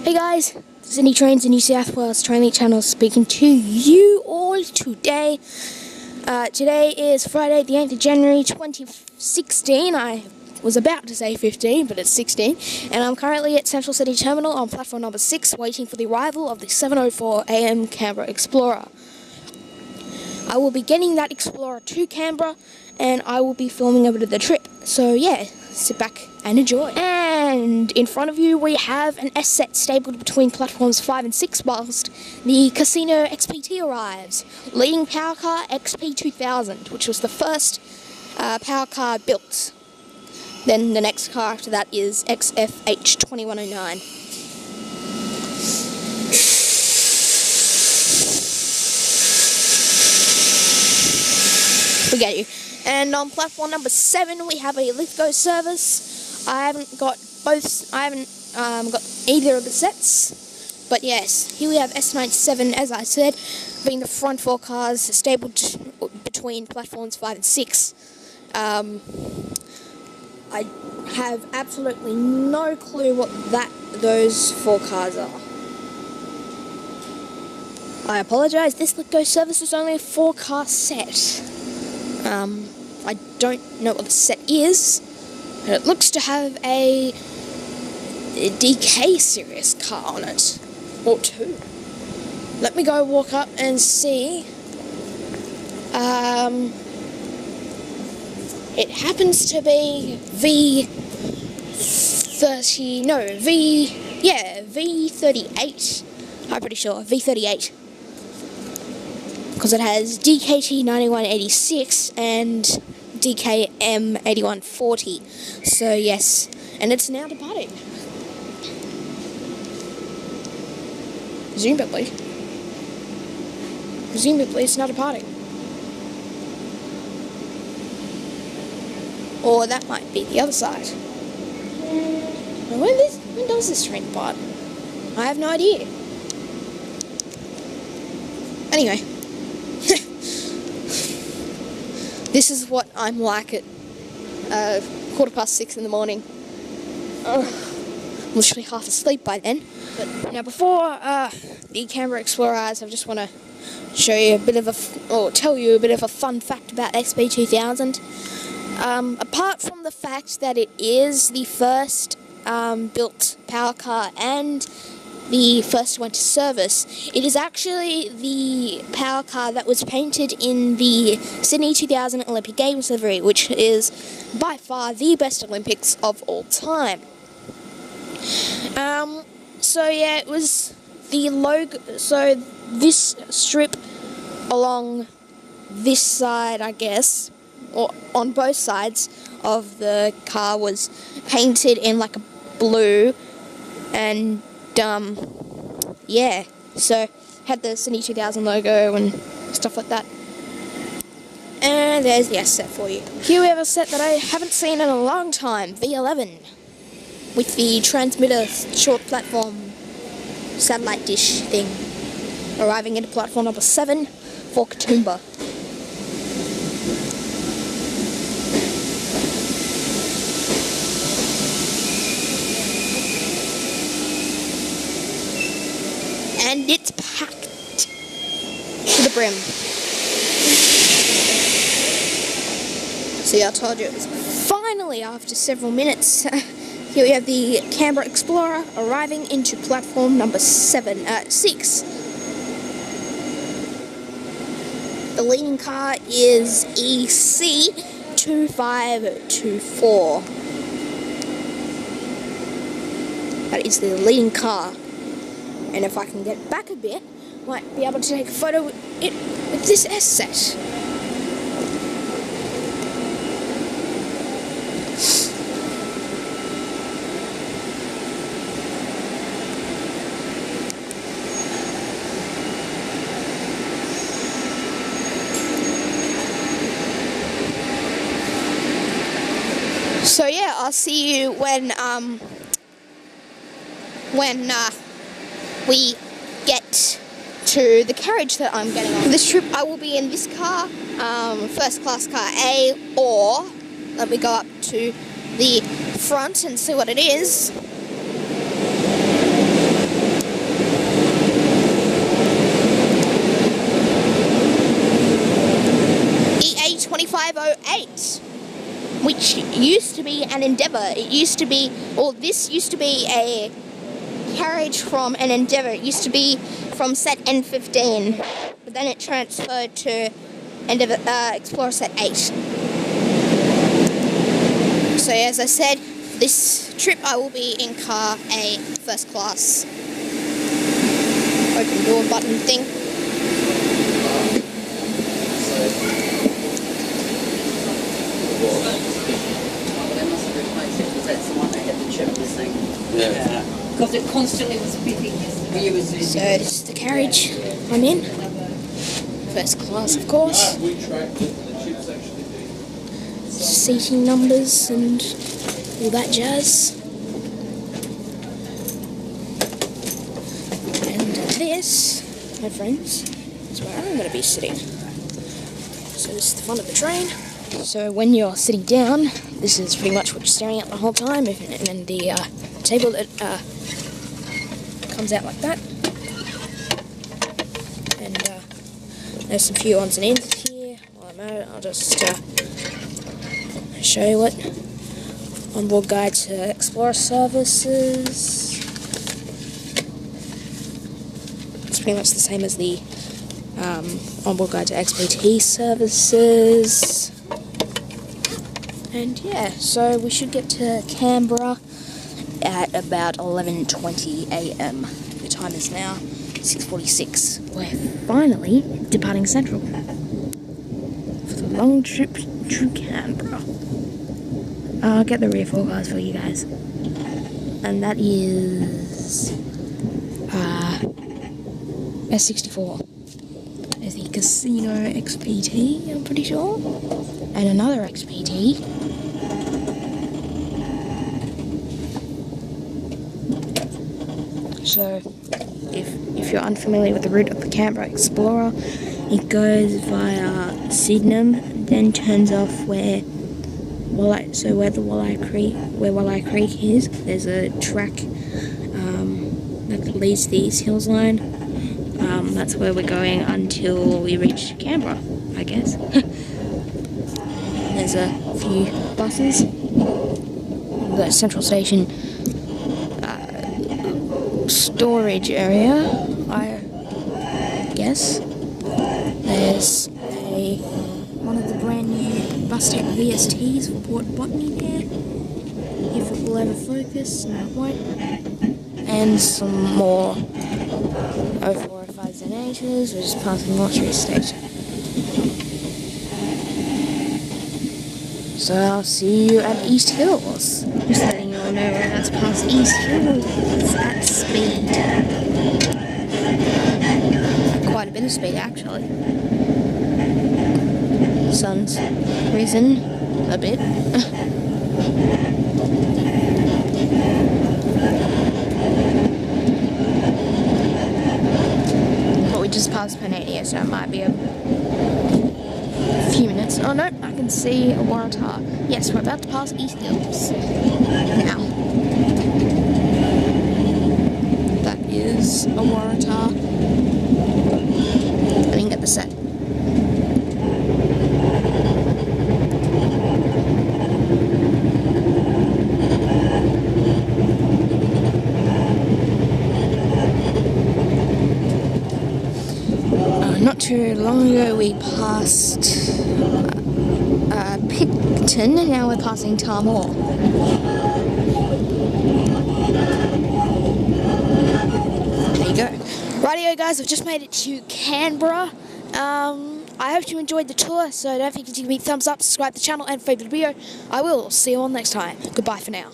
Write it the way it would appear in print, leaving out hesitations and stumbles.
Hey guys, this is Any Trains in New South Wales Training Channel speaking to you all today. Today is Friday the 8th of January 2016. I was about to say 15, but it's 16. And I'm currently at Central City Terminal on platform number 6 waiting for the arrival of the 7:04 AM Canberra Xplorer. I will be getting that Xplorer to Canberra and I will be filming a bit of the trip. So yeah, sit back and enjoy. And in front of you we have an S set stabled between platforms 5 and 6 whilst the Casino XPT arrives. Leading power car XP2000, which was the first power car built. Then the next car after that is XFH2109. We get you. And on platform number 7 we have a Lithgow service. I haven't got either of the sets, but yes, here we have S97, as I said, being the front 4 cars stabled between platforms 5 and 6. I have absolutely no clue what those 4 cars are. I apologise, this Lithgow service is only a 4 car set. I don't know what the set is, but it looks to have a DK series car on it, or 2. Let me go walk up and see. It happens to be V38. I'm pretty sure, V38. Because it has DKT9186 and DKM8140. So yes, and it's now departing. Presumably it's now departing. Or that might be the other side. Now, when does this train depart? I have no idea. Anyway. This is what I'm like at 6:15 in the morning. I'm literally half asleep by then. But now before the Canberra Xplorer arrives, I just want to show you a bit of tell you a bit of a fun fact about XP2000. Apart from the fact that it is the first built power car and the first went to service, it is actually the power car that was painted in the Sydney 2000 Olympic Games livery, which is by far the best Olympics of all time. So yeah, it was the logo, so this strip along this side, I guess, or on both sides of the car was painted in like a blue, and yeah, so had the Sydney 2000 logo and stuff like that. And there's the S set for you. Here we have a set that I haven't seen in a long time, V11, with the transmitter short platform satellite dish thing, arriving into platform number 7 for Katoomba. And it's packed to the brim. See, I told you it was finally, after several minutes. Here we have the Canberra Xplorer arriving into platform number 6. The leading car is EC2524. That is the leading car. And if I can get back a bit, might be able to take a photo with this S set. So yeah, I'll see you when we get to the carriage that I'm getting on. For this trip I will be in this car, first class car A, or let me go up to the front and see what it is. EA2508, which used to be an Endeavour. It used to be, or this used to be a carriage from an Endeavour. It used to be from set N15, but then it transferred to Endeavour Xplorer set 8. So as I said, this trip I will be in car A, first class. Open door button thing. Yeah. Because it constantly was beeping yesterday. So this is the carriage I'm in. First class, of course. Seating numbers and all that jazz. And this, my friends, is where I'm going to be sitting. So this is the front of the train. So when you're sitting down, this is pretty much what you're staring at the whole time, and then the table that comes out like that. And there's some few odds and ends here. While I'm at it, I'll just show you what. Onboard guide to Xplorer services. It's pretty much the same as the onboard guide to XPT services. And yeah, so we should get to Canberra at about 11:20 AM. The time is now 6:46. We're finally departing Central for the long trip to Canberra. I'll get the rear forecast for you guys. And that is S64. There's the Casino XPT, I'm pretty sure. And another XPT. So, if you're unfamiliar with the route of the Canberra Xplorer, it goes via Sydenham, then turns off where the Walleye Creek is. There's a track that leads to the East Hills line. That's where we're going until we reach Canberra, I guess. There's a few buses. The Central Station storage area, I guess. There's one of the brand new Bustech VSTs for Port Botany there. If it will ever focus, no it won't. And some more 0405s and 8s, we're just passing Mortuary Station. So I'll see you at East Hills. Just letting you all know where that's past East Hills at speed. Quite a bit of speed actually. Sun's risen a bit. But we just passed Panania, so it might be a few minutes. Oh no, I can see a Waratah. Yes, we're about to pass East Hills now. That is a Waratah. I didn't get the set. Not too long ago we passed Picton, and now we're passing Tamor. There you go. Rightio guys, I've just made it to Canberra. I hope you enjoyed the tour, so don't forget to give me a thumbs up, subscribe to the channel, and favorite the video. I will see you all next time. Goodbye for now.